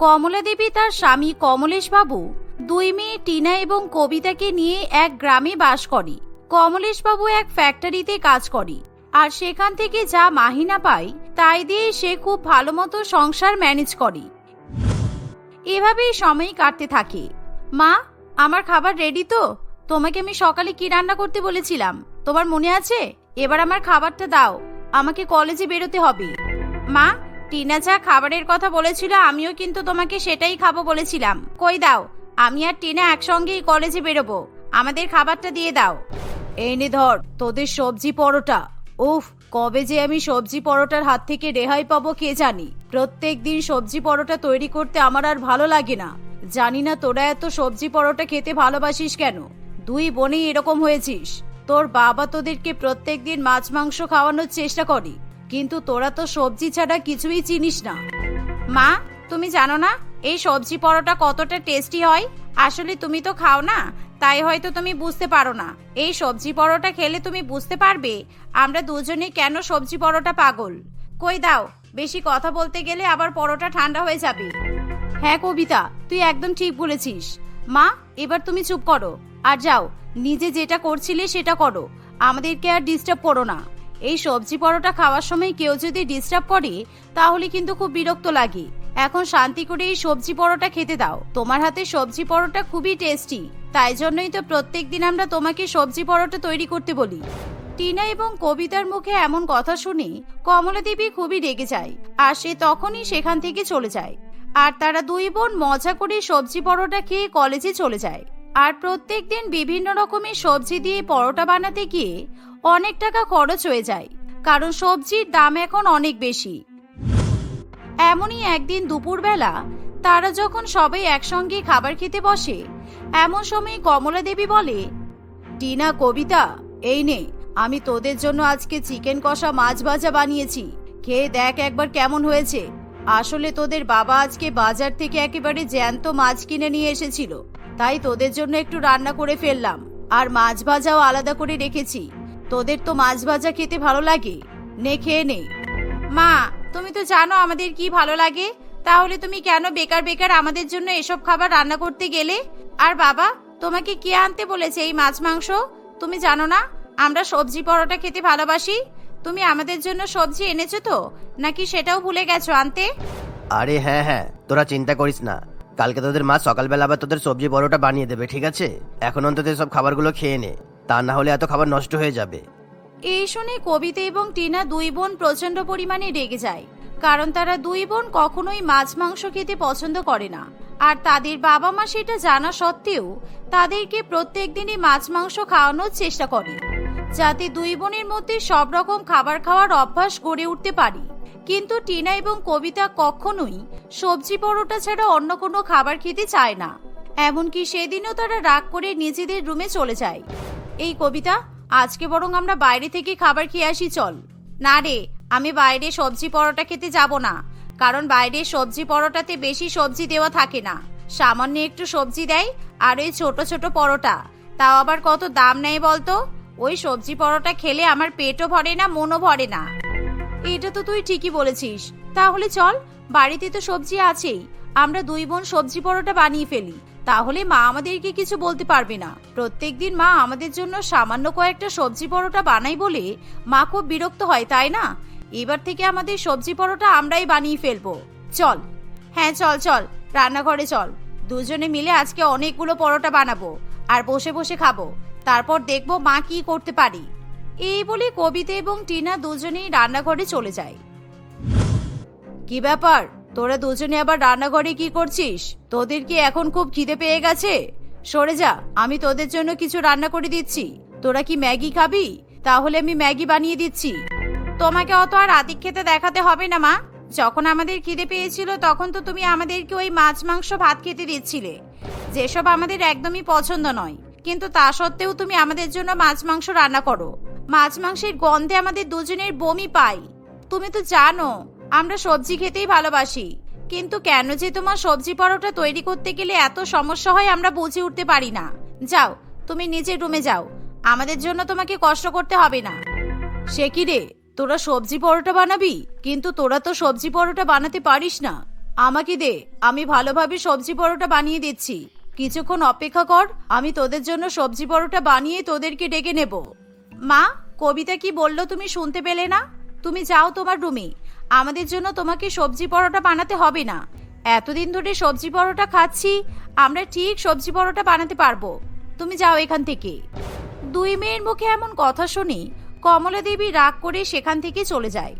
কমলা দেবী তার স্বামী কমলেশ বাবু, দুই মেয়ে টিনা এবং কবিতাকে নিয়ে এক গ্রামে বাস করে। কমলেশ বাবু এক ফ্যাক্টরিতে কাজ করে, আর সেখান থেকে যা মাহিনা পায় তাই দিয়ে সে খুব ভালো মতো সংসার ম্যানেজ করে। এভাবেই সময় কাটতে থাকে। মা, আমার খাবার রেডি তো? তোমাকে আমি সকালে কি রান্না করতে বলেছিলাম, তোমার মনে আছে? এবার আমার খাবারটা দাও, আমাকে কলেজে বেরোতে হবে। মা, টিনা যা খাবারের কথা বলেছিল আমিও কিন্তু তোমাকে সেটাই খাবো বলেছিলাম। কই দাও, আমি আর টিনা একসঙ্গেই কলেজে বেরোবো, আমাদের খাবারটা দিয়ে দাও। এই নে ধর তোদের সবজি পরোটা। উফ, কবে যে আমি সবজি পরোটার হাত থেকে রেহাই পাবো কে জানি। প্রত্যেক দিন সবজি পরোটা তৈরি করতে আমার আর ভালো লাগে না। জানি না তোরা এত সবজি পরোটা খেতে ভালোবাসিস কেন। দুই বোনেই এরকম হয়েছিস। তোর বাবা তোদেরকে প্রত্যেক দিন মাছ মাংস খাওয়ানোর চেষ্টা করে, কিন্তু তোরা তো সবজি ছাড়া কিছুই চিনিস না। মা, তুমি জানো না এই সবজি পরোটা কতটা টেস্টি হয়? আসলে তুমি তো খাও না, তাই হয়তো তুমি বুঝতে পারো না। এই সবজি পরোটা খেলে তুমি বুঝতে পারবে আমরা দুজনে কেন সবজি পরোটা পাগল। কই দাও, বেশি কথা বলতে গেলে আবার পরোটা ঠান্ডা হয়ে যাবে। হ্যাঁ কবিতা, তুই একদম ঠিক বলেছিস। মা, এবার তুমি চুপ করো আর যাও, নিজে যেটা করছিলে সেটা করো, আমাদেরকে আর ডিস্টার্ব করো না। এই সবজি পরোটা খাওয়ার সময় কেউ যদি ডিস্টার্ব করে তাহলে কিন্তু খুব বিরক্ত লাগে। এখন শান্তি করে এই সবজি পরোটা খেতে দাও, তোমার হাতে সবজি পরোটা খুবই টেস্টি, তাই জন্যই তো প্রত্যেক দিন আমরা তোমাকে সবজি পরোটা তৈরি করতে বলি। টিনা এবং কবিতার মুখে এমন কথা শুনে কমলা দেবী খুবই রেগে যায়, আর সে তখনই সেখান থেকে চলে যায়। আর তারা দুই বোন মজা করে সবজি পরোটা খেয়ে কলেজে চলে যায়। আর প্রত্যেক দিন বিভিন্ন রকমের সবজি দিয়ে পরোটা বানাতে গিয়ে অনেক টাকা খরচ হয়ে যায়, কারণ সবজির দাম এখন অনেক বেশি। এমনই একদিন দুপুরবেলা তারা যখন সবাই একসঙ্গে খাবার খেতে বসে, এমন সময় কমলা দেবী বলে, টিনা, কবিতা, এই নে, আমি তোদের জন্য আজকে চিকেন কষা মাছ ভাজা বানিয়েছি, খেয়ে দেখ একবার কেমন হয়েছে। আসলে তোদের বাবা আজকে বাজার থেকে একেবারে জ্যান্ত মাছ কিনে নিয়ে এসেছিল, তাই তোদের জন্য একটু রান্না করে ফেললাম, আর মাছ ভাজাও আলাদা করে রেখেছি। তোদের তো মাছ ভাজা খেতে ভালো লাগে, নে খেয়ে নে। মা, তুমি তো জানো আমাদের কি ভালো লাগে, তাহলে তুমি কেন বেকার বেকার আমাদের জন্য এসব খাবার রান্না করতে গেলে? আর বাবা, তোমাকে কে আনতে বলেছে এই মাছ মাংস? তুমি জানো না আমরা সবজি পরোটা খেতে ভালোবাসি। তুমি আমাদের জন্য সবজি এনেছো তো, নাকি সেটাও ভুলে গেছো আনতে? আরে হ্যাঁ হ্যাঁ, তোরা চিন্তা করিস না, কালকে তোদের মা সকালবেলা আবার তোদের সবজি পরোটা বানিয়ে দেবে, ঠিক আছে? এখন অন্তত সব খাবারগুলো খেয়ে নে, তা না হলে এত খাবার নষ্ট হয়ে যাবে। এই শুনে কবিতা এবং টিনা দুই বোন প্রচন্ড পরিমাণে রেগে যায়, কারণ তারা দুই বোন কখনোই মাছ মাংস খেতে পছন্দ করে না। আর তাদের বাবা মা সেটা জানা সত্ত্বেও তাদেরকে প্রত্যেক দিনই মাছ মাংস খাওয়ানোর চেষ্টা করে, যাতে দুই বোনের মধ্যে সব রকম খাবার খাওয়ার অভ্যাস গড়ে উঠতে পারে। কিন্তু টিনা এবং কবিতা কখনোই সবজি পরোটা ছাড়া অন্য কোনো খাবার খেতে চায় না। এমনকি সেদিনও তারা রাগ করে নিজেদের রুমে চলে যায়। এই কবিতা, আজকে বরং আমরা বাইরে থেকে খাবার খেয়ে আসি চল। না রে, আমি বাইরে সবজি পরোটা খেতে যাব না, কারণ বাইরে সবজি পরোটাতে বেশি সবজি দেওয়া থাকে না, সামান্য একটু সবজি দেয়, আর ওই ছোট ছোট পরোটা, তাও আবার কত দাম নেয় বলতো। ওই সবজি পরোটা খেলে আমার পেটও ভরে না, মনও ভরে না। এটা তো তুই ঠিকই বলেছিস, তাহলে চল, বাড়িতে তো সবজি আছেই, আমরা দুই বোন সবজি পরোটা বানিয়ে ফেলি, তাহলে মা আমাদেরকে কিছু বলতে পারবে না। প্রত্যেকদিন মা আমাদের জন্য সামান্য কয়েকটা সবজি পরোটা বানাই বলে মা খুব বিরক্ত হয়, তাই না? এবার থেকে আমাদের সবজি পরোটা আমরাই বানিয়ে ফেলবো, চল। হ্যাঁ চল চল, রান্নাঘরে চল, দুজনে মিলে আজকে অনেকগুলো পরোটা বানাবো আর বসে বসে খাবো, তারপর দেখবো মা কি করতে পারি। এই বলে কবিতা এবং টিনা দুজনেই রান্নাঘরে চলে যায়। কি ব্যাপার, তোরা দুজনে আবার রান্নাঘরে কি করছিস? তোদের কি এখন খুব খিদে পেয়ে গেছে? সরে যা, আমি তোদের জন্য কিছু রান্না করে দিচ্ছি। তোরা কি ম্যাগি খাবি? তাহলে আমি ম্যাগি বানিয়ে দিচ্ছি। তোমাকে অত আর আদিক্ষেতা দেখাতে হবে না মা, যখন আমাদের খিদে পেয়েছিল তখন তো তুমি আমাদেরকে ওই মাছ মাংস ভাত খেতে দিচ্ছিলে, যেসব আমাদের একদমই পছন্দ নয়, কিন্তু তা সত্ত্বেও তুমি আমাদের জন্য মাছ মাংস রান্না করো। মাছ মাংসের গন্ধে আমাদের দুজনের বমি পাই। তুমি তো জানো আমরা সবজি খেতেই ভালোবাসি, কিন্তু কেন যে তোমার সবজি পরোটা তৈরি করতে গেলে এত সমস্যা হয় আমরা বুঝে উঠতে পারি না। যাও, তুমি নিজের রুমে যাও, আমাদের জন্য তোমাকে কষ্ট করতে হবে না। সে কি রে, তোরা সবজি পরোটা বানাবি? কিন্তু তোরা তো সবজি পরোটা বানাতে পারিস না। আমাকে দে, আমি ভালোভাবে সবজি পরোটা বানিয়ে দিচ্ছি। কিছুক্ষণ অপেক্ষা কর, আমি তোদের জন্য সবজি পরোটা বানিয়ে তোদেরকে ডেকে নেব। মা, কবিতা কি বললো তুমি শুনতে পেলে না? তুমি যাও তোমার রুমে, আমাদের জন্য তোমাকে সবজি পরোটা বানাতে হবে না। এতদিন ধরে সবজি পরোটা খাচ্ছি, আমরা ঠিক সবজি পরোটা বানাতে পারবো। তুমি যাও এখান থেকে। দুই মেয়ের মুখে এমন কথা শুনে কমলা দেবী রাগ করে সেখান থেকে চলে যায়।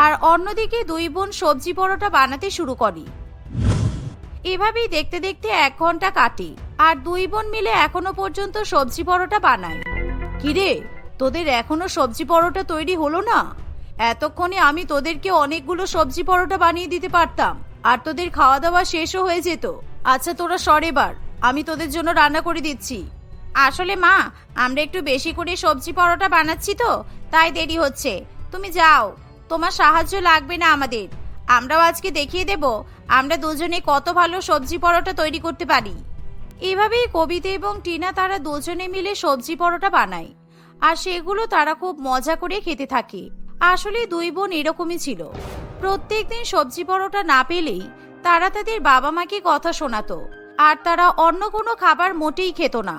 আর অন্যদিকে দুই বোন সবজি পরোটা বানাতে শুরু করে। এভাবেই দেখতে দেখতে 1 ঘন্টা কাটে, আর দুই বোন মিলে এখনো পর্যন্ত সবজি পরোটা বানায়। কিরে, তোদের এখনো সবজি পরোটা তৈরি হলো না? এতক্ষণে আমি তোদেরকে অনেকগুলো সবজি পরোটা বানিয়ে দিতে পারতাম, আর তোদের খাওয়া দাওয়া শেষও হয়ে যেত। আচ্ছা তোরা সর, এবার আমি তোদের জন্য রান্না করে দিচ্ছি। আসলে মা, আমরা একটু বেশি করে সবজি পরোটা বানাচ্ছি তো, তাই দেরি হচ্ছে। তুমি যাও, তোমার সাহায্য লাগবে না আমাদের। আমরাও আজকে দেখিয়ে দেব আমরা দুজনে কত ভালো সবজি পরোটা তৈরি করতে পারি। এভাবেই কবিতা এবং টিনা তারা দুজনে মিলে সবজি পরোটা বানায়, আর সেগুলো তারা খুব মজা করে খেতে থাকে। আসলে দুই বোন এরকমই ছিল, প্রত্যেকদিন সবজি পরোটা না পেলেই তারা তাদের বাবা মাকে কথা শোনাতো, আর তারা অন্য কোনো খাবার মোটেই খেত না।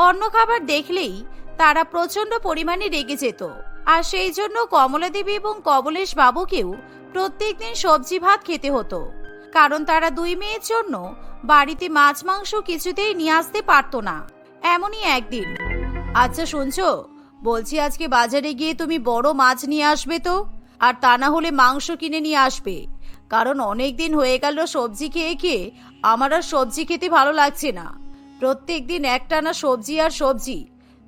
অন্য খাবার দেখলেই তারা প্রচন্ড পরিমাণে রেগে যেত। আর সেই জন্য কমলা দেবী এবং কমলেশ বাবুকেও প্রত্যেকদিন সবজি ভাত খেতে হতো, কারণ তারা দুই মেয়ের জন্য বাড়িতে মাছ মাংস কিছুতেই নিয়ে আসতে পারতো না। এমনই একদিন, আচ্ছা শুনছো, বলছি আজকে বাজারে গিয়ে তুমি বড় মাছ নিয়ে আসবে তো, আর তা না হলে মাংস কিনে নিয়ে আসবে, কারণ অনেক দিন হয়ে গেল সবজি খেয়ে খেয়ে আমার আর সবজি খেতে ভালো লাগছে না। প্রত্যেকদিন একটানা সবজি আর সবজি,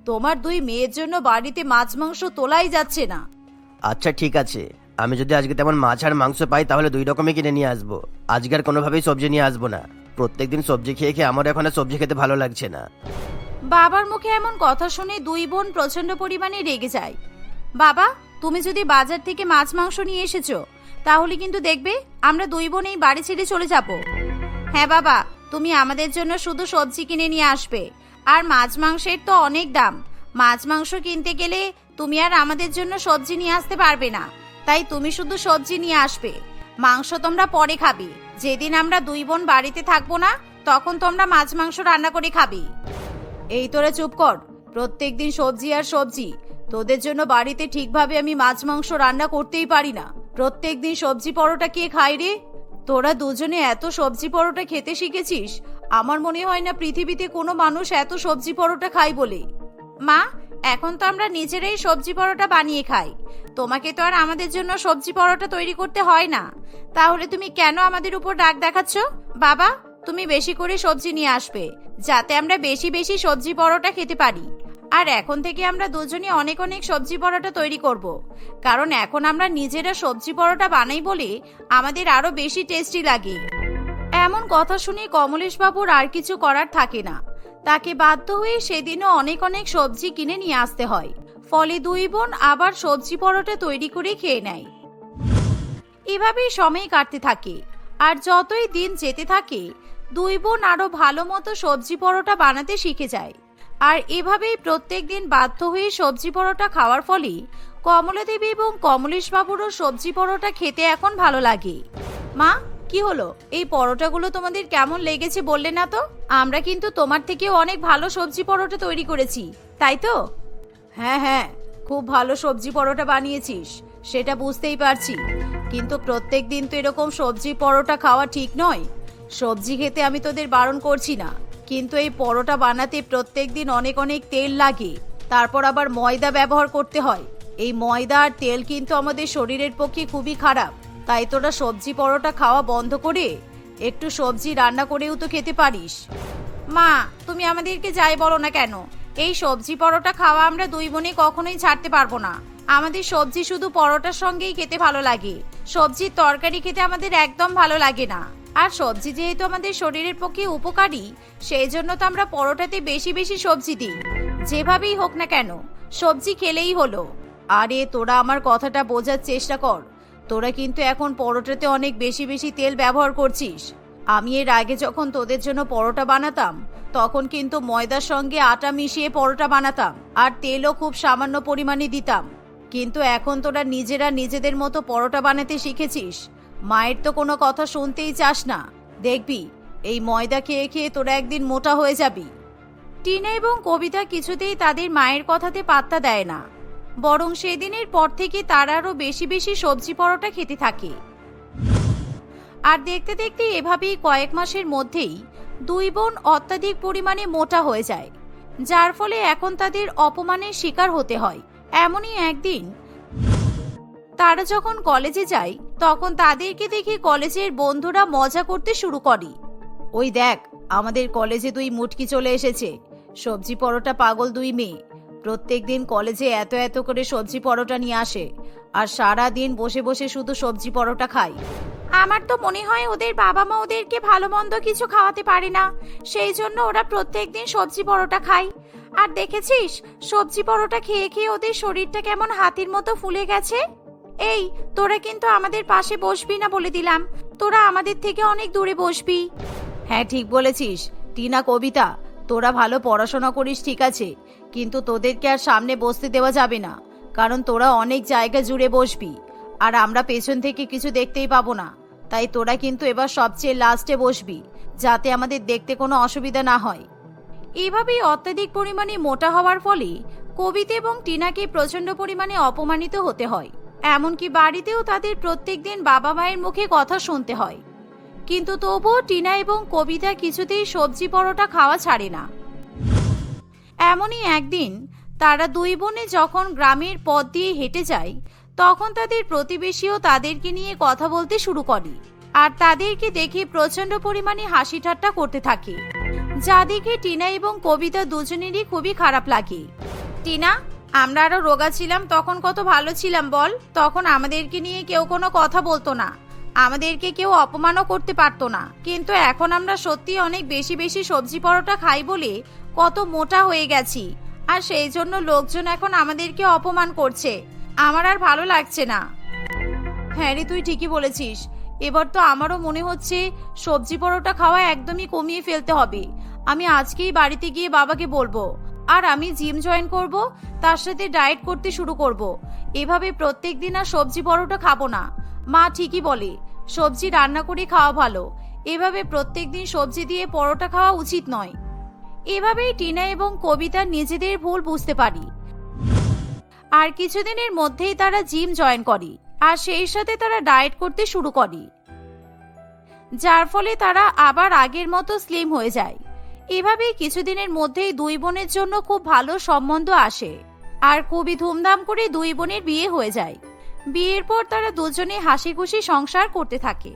তোমার দুই মেয়ের জন্য বাড়িতে মাছ মাংস তোলাই যাচ্ছে না। আচ্ছা ঠিক আছে, আমি যদি আজকে তেমন মাছ আর মাংস পাই তাহলে 2 রকমই কিনে নিয়ে আসবো। আজকে আর কোনোভাবেই সবজি নিয়ে আসবো না। প্রত্যেকদিন সবজি খেয়ে খেয়ে আমার এখন আর সবজি খেতে ভালো লাগছে না। বাবার মুখে এমন কথা শুনে দুই বোন প্রচন্ড পরিমাণে রেগে যায়। বাবা, তুমি যদি বাজার থেকে মাছ মাংস নিয়ে এসেছো, তাহলে কিন্তু দেখবে আমরা দুই বোন এই বাড়ি ছেড়ে চলে যাব। হ্যাঁ বাবা, তুমি আমাদের জন্য শুধু সবজি কিনে নিয়ে আসবে, আর মাছ মাংসের তো অনেক দাম। মাছ মাংস কিনতে গেলে তুমি আর আমাদের জন্য সবজি নিয়ে আসতে পারবে না, তাই তুমি শুধু সবজি নিয়ে আসবে। মাংস তোমরা পরে খাবে, যেদিন আমরা দুই বোন বাড়িতে থাকবো না তখন তোমরা মাছ মাংস রান্না করে খাবে। এই তোরা চুপ কর, প্রত্যেকদিন সবজি আর সবজি, তোদের জন্য বাড়িতে ঠিকভাবে আমি মাছ মাংস রান্না করতেই পারি না। প্রত্যেকদিন সবজি পরোটা কে খায় রে? তোরা দুজনে এত সবজি পরোটা খেতে শিখেছিস, আমার মনে হয় না পৃথিবীতে কোনো মানুষ এত সবজি পরোটা খায় বলে। মা, এখন তো আমরা নিজেরাই সবজি পরোটা বানিয়ে খাই, তোমাকে তো আর আমাদের জন্য সবজি পরোটা তৈরি করতে হয় না। তাহলে তুমি কেন আমাদের উপর রাগ দেখাচ্ছ? বাবা, তুমি বেশি করে সবজি নিয়ে আসবে, যাতে আমরা বেশি বেশি সবজি পরোটা খেতে পারি। আর এখন থেকে আমরা দুজনে অনেক অনেক সবজি পরোটা তৈরি করব, কারণ এখন আমরা নিজেরা সবজি পরোটা বানাই বলে আমাদের আরো বেশি টেস্টি লাগে। এমন কথা শুনে কমলেশ বাবুর আর কিছু করার থাকে না, তাকে বাধ্য হয়ে সেদিনও অনেক অনেক সবজি কিনে নিয়ে আসতে হয়। ফলে দুই বোন আবার সবজি পরোটা তৈরি করে খেয়ে নেয়। এভাবেই সময় কাটতে থাকে, আর যতই দিন যেতে থাকে দুই বোন আরো ভালো মতো সবজি পরোটা বানাতে শিখে যায়। আর এভাবেই প্রত্যেক দিন বাধ্য হয়ে সবজি পরোটা খাওয়ার ফলে কমলা দেবী এবং কমলেশ বাবুরও সবজি পরোটা খেতে এখন ভালো লাগে। মা, কি হলো, এই পরোটাগুলো তোমাদের কেমন লেগেছে বললে না তো? আমরা কিন্তু তোমার থেকেও অনেক ভালো সবজি পরোটা তৈরি করেছি, তাই তো? হ্যাঁ হ্যাঁ, খুব ভালো সবজি পরোটা বানিয়েছিস, সেটা বুঝতেই পারছি, কিন্তু প্রত্যেক দিন তো এরকম সবজি পরোটা খাওয়া ঠিক নয়। সবজি খেতে আমি তোদের বারণ করছি না, কিন্তু এই পরোটা বানাতে প্রত্যেক দিন অনেক অনেক তেল লাগে, তারপর আবার ময়দা ব্যবহার করতে হয়। এই ময়দা আর তেল কিন্তু আমাদের শরীরের পক্ষে খুবই খারাপ। তাই তোরা সবজি পরোটা খাওয়া বন্ধ করে একটু সবজি রান্না করেও তো খেতে পারিস। মা, তুমি আমাদেরকে যাই বলো না কেন, এই সবজি পরোটা খাওয়া আমরা দুই বোনে কখনোই ছাড়তে পারবো না। আমাদের সবজি শুধু পরোটার সঙ্গেই খেতে ভালো লাগে, সবজির তরকারি খেতে আমাদের একদম ভালো লাগে না। আর সবজি যেহেতু আমাদের শরীরের পক্ষে উপকারী, সেই জন্য তো আমরা পরোটাতে বেশি বেশি সবজি দিই। যেভাবেই হোক না কেন, সবজি খেলেই হলো। আরে তোরা আমার কথাটা বোঝার চেষ্টা কর, তোরা কিন্তু এখন পরোটাতে অনেক বেশি বেশি তেল ব্যবহার করছিস। আমি এর আগে যখন তোদের জন্য পরোটা বানাতাম, তখন কিন্তু ময়দার সঙ্গে আটা মিশিয়ে পরোটা বানাতাম, আর তেলও খুব সামান্য পরিমাণে দিতাম। কিন্তু এখন তোরা নিজেরা নিজেদের মতো পরোটা বানাতে শিখেছিস, মায়ের তো কোনো কথা শুনতেই চাস না। দেখবি এই ময়দা খেয়ে খেয়ে তোরা একদিন মোটা হয়ে যাবি। টিনা এবং কবিতা কিছুতেই তাদের মায়ের কথাতে পাত্তা দেয় না, বরং সেদিনের পর থেকে তারা আরো বেশি বেশি সবজি পরোটা খেতে থাকে। আর দেখতে দেখতে এভাবেই কয়েক মাসের মধ্যেই দুই বোন অত্যাধিক পরিমাণে মোটা হয়ে যায়, যার ফলে এখন তাদের অপমানের শিকার হতে হয়। এমনই একদিন তারা যখন কলেজে যায়, তখন তাদেরকে দেখে কলেজের বন্ধুরা মজা করতে শুরু করে। ওই দেখ, আমাদের কলেজে দুই মুটকি চলে এসেছে, সবজি পরোটা পাগল দুই মেয়ে। প্রত্যেকদিন কলেজে এত এত করে সবজি পরোটা নিয়ে আসে, আর সারা দিন বসে বসে শুধু সবজি পরোটা খায়। আমার তো মনে হয় ওদের বাবা মা ওদেরকে ভালো মন্দ কিছু খাওয়াতে পারে না, সেই জন্য ওরা প্রত্যেকদিন সবজি পরোটা খায়। আর দেখেছিস, সবজি পরোটা খেয়ে খেয়ে ওদের শরীরটা কেমন হাতির মতো ফুলে গেছে। এই, তোরা কিন্তু আমাদের পাশে বসবি না বলে দিলাম, তোরা আমাদের থেকে অনেক দূরে বসবি। হ্যাঁ, ঠিক বলেছিস টিনা, কবিতা, তোরা ভালো পড়াশোনা করিস ঠিক আছে, কিন্তু তোদেরকে আর সামনে বসতে দেওয়া যাবে না, কারণ তোরা অনেক জায়গা জুড়ে বসবি, আর আমরা পেছন থেকে কিছু দেখতেই পাবো না। তাই তোরা কিন্তু এবার সবচেয়ে লাস্টে বসবি, যাতে আমাদের দেখতে কোনো অসুবিধা না হয়। এভাবেই অত্যাধিক পরিমাণে মোটা হওয়ার ফলে কবিতা এবং টিনাকে প্রচন্ড পরিমাণে অপমানিত হতে হয়। এমনকি বাড়িতেও তাদের প্রত্যেকদিন বাবা মায়ের মুখে কথা শুনতে হয়। কিন্তু তবুও টিনা এবং কবিতা কিছুতেই সবজি পরোটা খাওয়া ছাড়ে না। এমনই একদিন তারা দুই বোনে যখন গ্রামের পথ দিয়ে হেঁটে যায়, তখন তাদের প্রতিবেশীও তাদেরকে নিয়ে কথা বলতে শুরু করে, আর তাদেরকে দেখে প্রচন্ড পরিমাণে হাসি ঠাট্টা করতে থাকে, যা দেখে টিনা এবং কবিতা দুজনেরই খুবই খারাপ লাগে। টিনা, আমরা আরো রোগা ছিলাম তখন কত ভালো ছিলাম বল। তখন আমাদেরকে নিয়ে কেউ কোনো কথা বলতো না, আমাদেরকে কেউ অপমানও করতে পারতো না। কিন্তু এখন আমরা সত্যি অনেক বেশি বেশি সবজি পরোটা খাই বলে কত মোটা হয়ে গেছি, আর সেই জন্য লোকজন এখন আমাদেরকে অপমান করছে। আমার আর ভালো লাগছে না। হ্যাঁ রে, তুই ঠিকই বলেছিস। এবার তো আমারও মনে হচ্ছে সবজি পরোটা খাওয়া একদমই কমিয়ে ফেলতে হবে। আমি আজকেই বাড়িতে গিয়ে বাবাকে বলবো, আর আমি জিম জয়েন করব, তার সাথে ডায়েট করতে শুরু করব। এভাবে প্রত্যেক দিন আর সবজি পরোটা খাবো না। মা ঠিকই বলে, সবজি রান্না করে খাওয়া ভালো, এভাবে প্রত্যেকদিন সবজি দিয়ে পরোটা খাওয়া উচিত নয়। এভাবেই টিনা এবং কবিতা নিজেদের ভুল বুঝতে পারি, আর কিছুদিনের মধ্যেই তারা জিম জয়েন করে, আর সেই সাথে তারা ডায়েট করতে শুরু করে, যার ফলে তারা আবার আগের মতো স্লিম হয়ে যায়। এভাবেই কিছুদিনের মধ্যেই দুই বোনের জন্য খুব ভালো সম্বন্ধ আসে, আর খুবই ধুমধাম করে দুই বোনের বিয়ে হয়ে যায়। বিয়ের পর তারা দুজনে হাসি খুশি সংসার করতে থাকে।